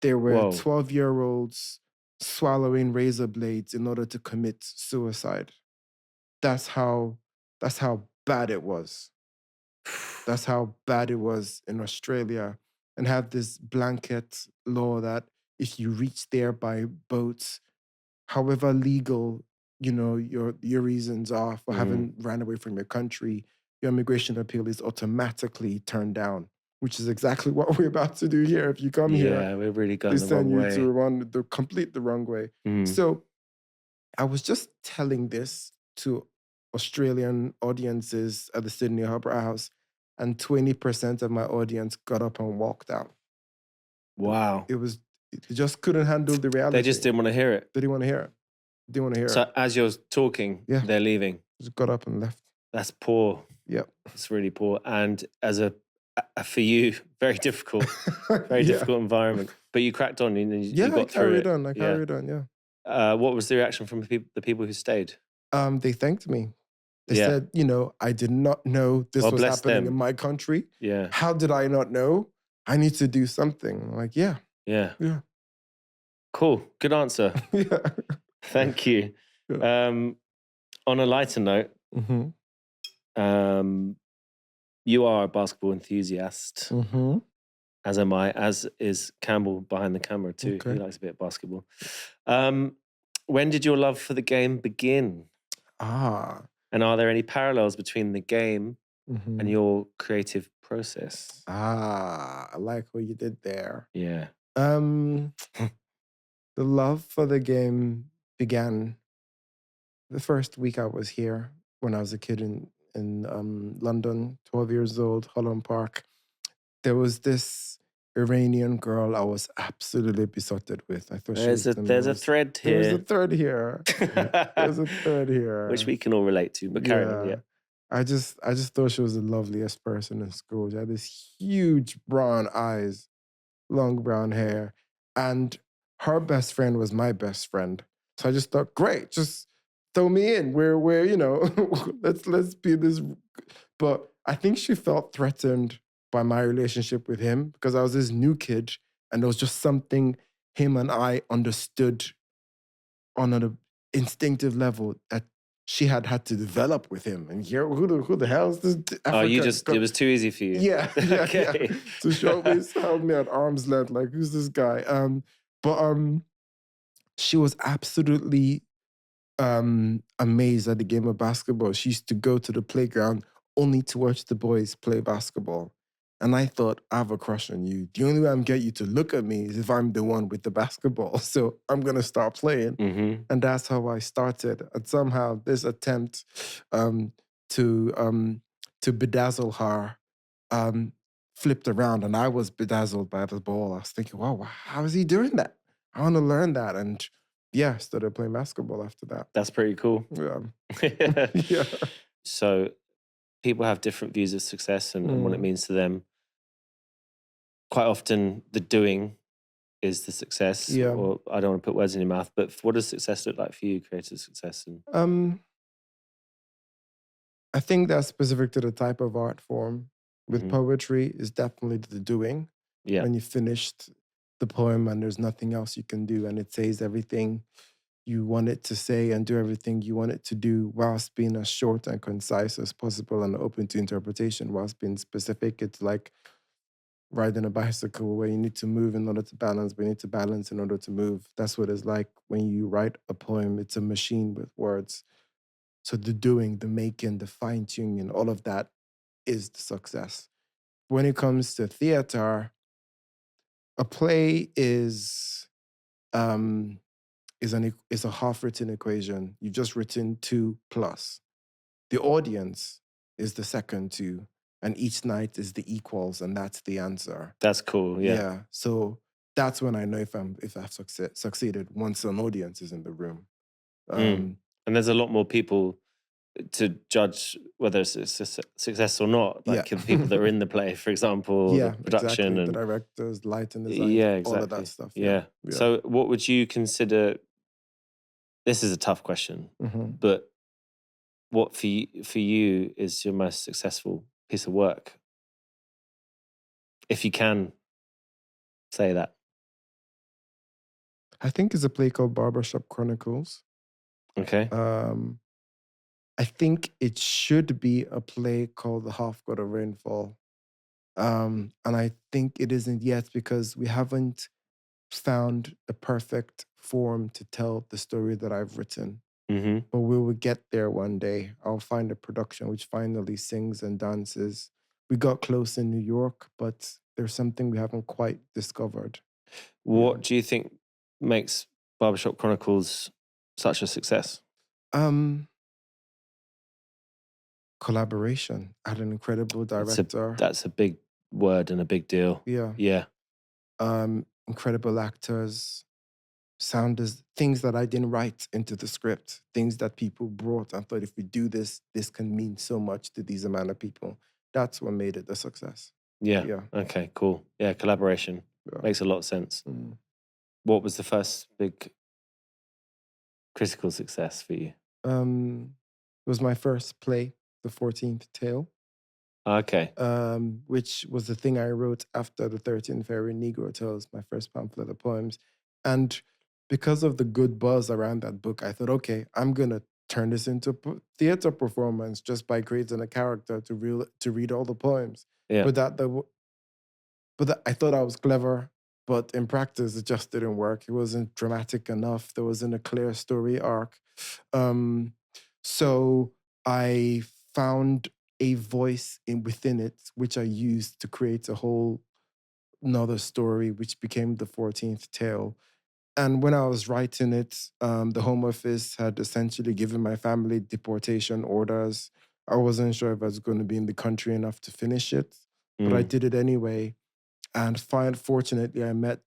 There were Whoa. 12-year-olds swallowing razor blades in order to commit suicide. That's how that's how bad it was. That's how bad it was in Australia. And have this blanket law that if you reach there by boat, however legal, your reasons are for Mhm. having ran away from your country, your immigration appeal is automatically turned down, which is exactly what we're about to do here. If you come here, Yeah, we're really they going the send wrong you to way. the complete the wrong way. Mm. So I was just telling this to Australian audiences at the Sydney Opera House, and 20% of my audience got up and walked out. Wow. It was they just couldn't handle the They just reality. didn't want to hear it. They didn't want to hear it. They didn't want to hear it. So as you're talking, Yeah. they're leaving. Just got up and left. That's poor. Yep. It's really poor. And as for you, very difficult, very Yeah. difficult environment. But you cracked on and you Yeah, I got through carried it. on. I carried on, yeah. What was the reaction from the people who stayed? They thanked me. They Yeah. said, I did not know this Well, was bless happening in them. my country. Yeah. How did I not know? I need to do something. I'm like, yeah, Yeah. yeah, Cool. Good answer. yeah. Thank you. Yeah. On a lighter note, Mm-hmm. you are a basketball enthusiast, Mm-hmm. as am I, as is Campbell behind the camera too. Okay. He likes a bit of basketball. When did your love for the game begin? And are there any parallels between the game Mm-hmm. and your creative process? I like what you did there. Yeah. The love for the game began the first week I was here when I was a kid in London, 12 years old, Holland Park. There was this Iranian girl I was absolutely besotted with. I thought she was the There's a most. thread There's a here, thread here. There's a thread here. which we can all relate to. But carry on. Yeah. I just thought she was the loveliest person in school. She had this huge brown eyes, long brown hair, and her best friend was my best friend. So I just thought, great, just throw me in. We're let's be this. But I think she felt threatened by my relationship with him because I was this new kid, and there was just something him and I understood on an instinctive level that she had to develop with him. And here, who the hell is this It was too easy for you. Yeah, Okay. yeah. So she always held me at arm's length, like, who's this guy? But she was absolutely amazed at the game of basketball. She used to go to the playground only to watch the boys play basketball. And I thought, I have a crush on you. The only way I'm get you to look at me is if I'm the one with the basketball. So I'm gonna start playing. Mm-hmm. And that's how I started. And somehow this attempt to bedazzle her flipped around, and I was bedazzled by the ball. I was thinking, wow, how is he doing that? I want to learn that. And yeah, started playing basketball after that. That's pretty cool. Yeah. Yeah. So people have different views of success and what it means to them. Quite often the doing is the success. Yeah. Or I don't want to put words in your mouth, but what does success look like for you, creative success? And I think that's specific to the type of art form. With Hmm. poetry, is definitely the doing. Yeah, When you finished the poem and there's nothing else you can do, and it says everything you want it to say and do everything you want it to do, whilst being as short and concise as possible and open to interpretation, whilst being specific. It's like riding a bicycle where you need to move in order to balance, but you need to balance in order to move. That's what it's like when you write a poem. It's a machine with words. So the doing, the making, the fine tuning, all of that is the success. When it comes to theater, a play um is a half written equation. You've just written two plus. The audience is the second two, and each night is the equals, and that's the answer. that's cool. Yeah. Yeah. So that's when I know if I've succeeded once an audience is in the room. Mm. And there's a lot more people to judge whether it's a success or not. Yeah. Like the people that are in the play, for example, the Yeah, production exactly. The and directors, lighting design, yeah, all of that exactly. stuff. Yeah. Yeah. Yeah. So what would you consider? This is a tough question, Hmm. but what for you is your most successful piece of work, if you can say that? I think it's a play called Barbershop Chronicles. Okay. Um, I think it should be a play called The Half God of Rainfall. And I think it isn't yet because we haven't found the perfect form to tell the story that I've written. Hmm. But we will get there one day. I'll find a production which finally sings and dances. We got close in New York, but there's something we haven't quite discovered. Yeah. What do you think makes Barbershop Chronicles such a success? Um, Collaboration. I had an incredible It's a director. that's a big word and a big deal. Yeah. Yeah. Incredible actors, sounders, things that I didn't write into the script, things that people brought. I thought if we do this, this can mean so much to these amount of people. That's what made it a success. Yeah. Yeah. Okay, cool. Yeah, collaboration Yeah. makes a lot of sense. Mm. What was the first big critical success for you? It was my first play, The 14th Tale, Okay. which was the thing I wrote after The 13th Fairy Negro Tales, my first pamphlet of poems. And because of the good buzz around that book, I thought, okay, I'm going to turn this into a theater performance just by creating a character to read all the poems. Yeah. But I thought I was clever, but in practice, it just didn't work. It wasn't dramatic enough. There wasn't a clear story arc. Um, so I found a voice within it, which I used to create a whole another story, which became the 14th tale. And when I was writing it, the Home Office had essentially given my family deportation orders. I wasn't sure if I was going to be in the country enough to finish it, but I Mm. did it anyway. And fortunately, I met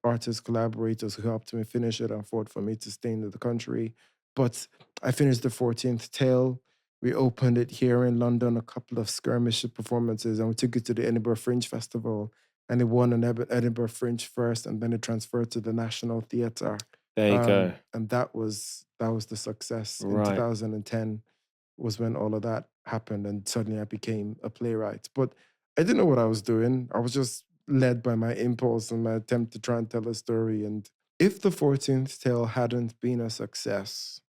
artist collaborators who helped me finish it and fought for me to stay in the country. But I finished the 14th tale. We opened it here in London, a couple of skirmish performances, and we took it to the Edinburgh Fringe Festival. And it won an Edinburgh Fringe first, and then it transferred to the National Theatre. There you go. And that was the success. In Right. 2010 was when all of that happened, and suddenly I became a playwright. But I didn't know what I was doing. I was just led by my impulse and my attempt to try and tell a story. And if the 14th tale hadn't been a success,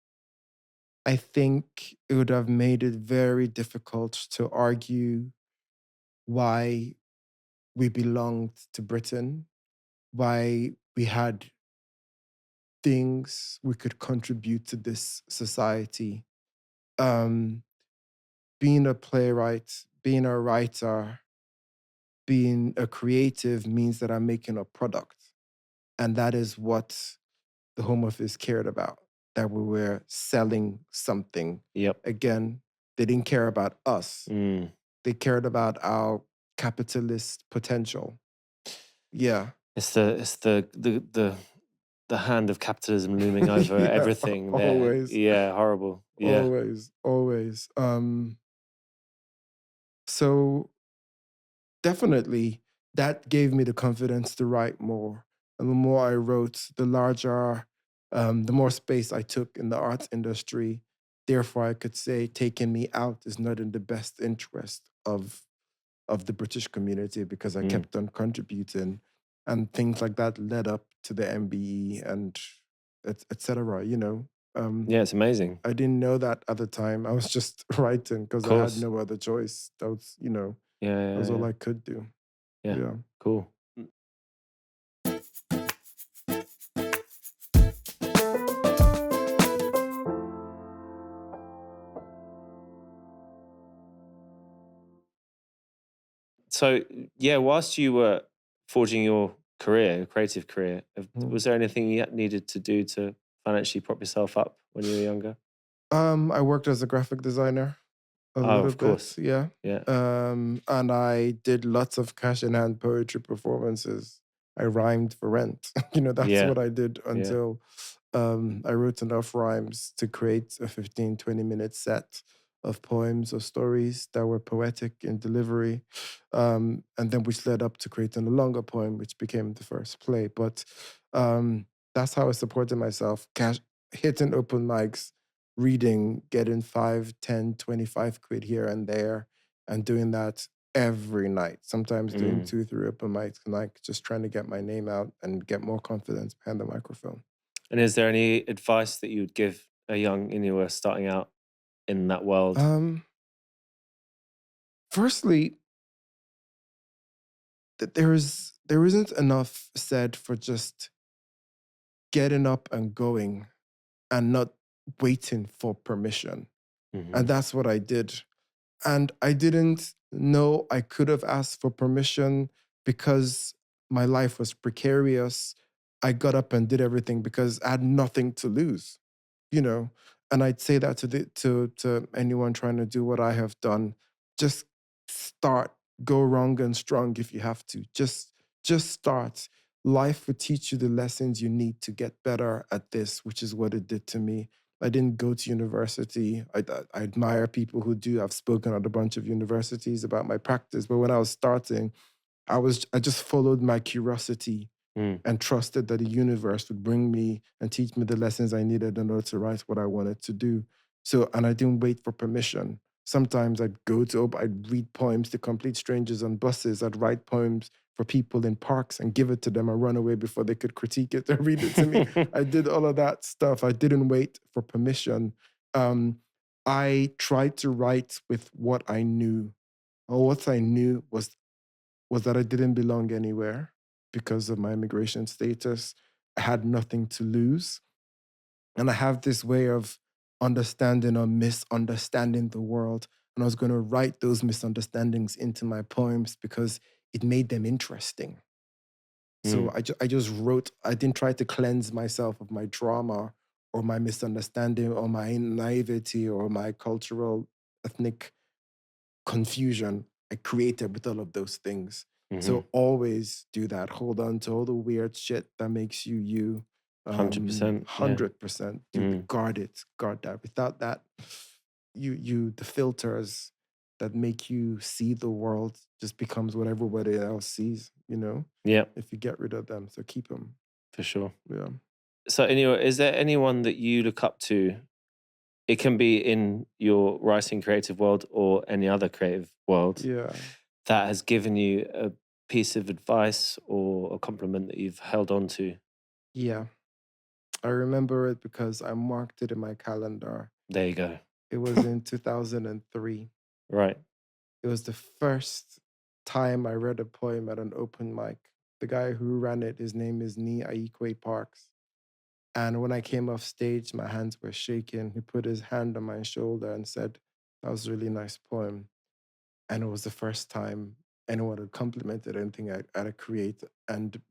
I think it would have made it very difficult to argue why we belonged to Britain, why we had things we could contribute to this society. Um, Being a playwright, being a writer, being a creative means that I'm making a product. And that is what the Home Office cared about, that we were selling something. Yep. Again, they didn't care about us. Mm. They cared about our capitalist potential. Yeah. It's the hand of capitalism looming over Yeah, everything there. always, Yeah, horrible. Yeah. always, always. So definitely that gave me the confidence to write more. And the more I wrote, the more space I took in the arts industry. therefore I could say taking me out is not in the best interest of the British community because I kept on contributing, and things like that led up to the MBE and et cetera, you know. Yeah, it's amazing. I didn't know that at the time. I was just writing because Of I had course. no other choice. That was, you know, Yeah, that was all yeah, I could do. yeah. Yeah. Cool. So, yeah, whilst you were forging your career, your creative career, Mhm. was there anything you needed to do to financially prop yourself up when you were younger? I worked as a graphic designer a Oh, little of bit, course. yeah. Yeah. And I did lots of cash in hand poetry performances. I rhymed for rent. You know, that's Yeah. what I did Yeah. until I wrote enough rhymes to create a 15, 20-minute set of poems or stories that were poetic in delivery. And then which led up to creating a longer poem, which became the first play. But that's how I supported myself, cash, hitting open mics, reading, getting 5, 10, 25 quid here and there, and doing that every night, sometimes doing Mm. 2, 3 open mics a night, just trying to get my name out and get more confidence behind the microphone. And is there any advice that you would give a young Inua starting out in that world? Um, Firstly, that there isn't enough said for just getting up and going and not waiting for permission. Hmm. And that's what I did. And I didn't know I could have asked for permission because my life was precarious. I got up and did everything because I had nothing to lose, you know. And I'd say that to anyone trying to do what I have done. Just start, go wrong and strong if you have to. Just start. Life will teach you the lessons you need to get better at this, which is what it did to me. I didn't go to university. I admire people who do. I've spoken at a bunch of universities about my practice, but when I was starting, I just followed my curiosity Mm. and trusted that the universe would bring me and teach me the lessons I needed in order to write what I wanted to do. So, and I didn't wait for permission. Sometimes I'd read poems to complete strangers on buses. I'd write poems for people in parks and give it to them and run away before they could critique it or read it to me. I did all of that stuff. I didn't wait for permission. I tried to write with what I knew. Or what I knew was that I didn't belong anywhere because of my immigration status. I had nothing to lose. And I have this way of understanding or misunderstanding the world. And I was going to write those misunderstandings into my poems because it made them interesting. So Mm. I just wrote, I didn't try to cleanse myself of my trauma or my misunderstanding or my naivety or my cultural, ethnic confusion. I created with all of those things. Hmm. So always do that. Hold on to all the weird shit that makes you you. 100%. Yeah. 100%. Mm. Guard it. Guard that. Without that, the filters that make you see the world just becomes what everybody else sees, you know, Yeah, if you get rid of them. So keep them. for sure. Yeah. So, anyway, is there anyone that you look up to? It can be in your writing creative world or any other creative world Yeah. that has given you a piece of advice or a compliment that you've held on to. Yeah. I remember it because I marked it in my calendar. There you go. It was in 2003. Right. It was the first time I read a poem at an open mic. The guy who ran it, his name is Ni Aikwe Parks. And when I came off stage, my hands were shaking. He put his hand on my shoulder and said, "That was a really nice poem." And it was the first time anyone had complimented anything I create. And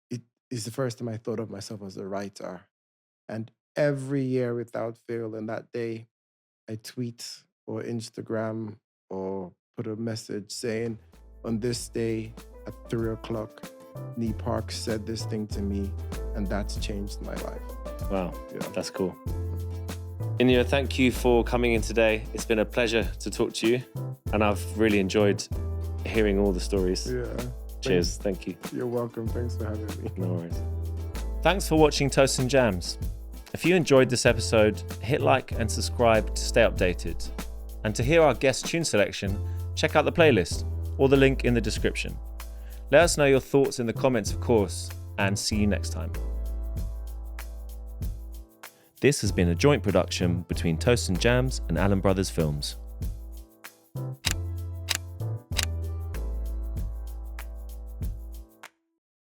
it is the first time I thought of myself as a writer. And every year without fail, and that day, I tweet or Instagram or put a message saying, on this day at 3 o'clock, Nee Park said this thing to me, and that's changed my life. Wow. Yeah. That's cool. Inua, thank you for coming in today. It's been a pleasure to talk to you, and I've really enjoyed hearing all the stories. Yeah. Cheers. Thank you. You're welcome. Thanks for having me. No worries. Thanks for watching Toast and Jams. If you enjoyed this episode, hit like and subscribe to stay updated. And to hear our guest tune selection, check out the playlist or the link in the description. Let us know your thoughts in the comments, of course, and see you next time. This has been a joint production between Toast and Jams and Allan Brothers Films.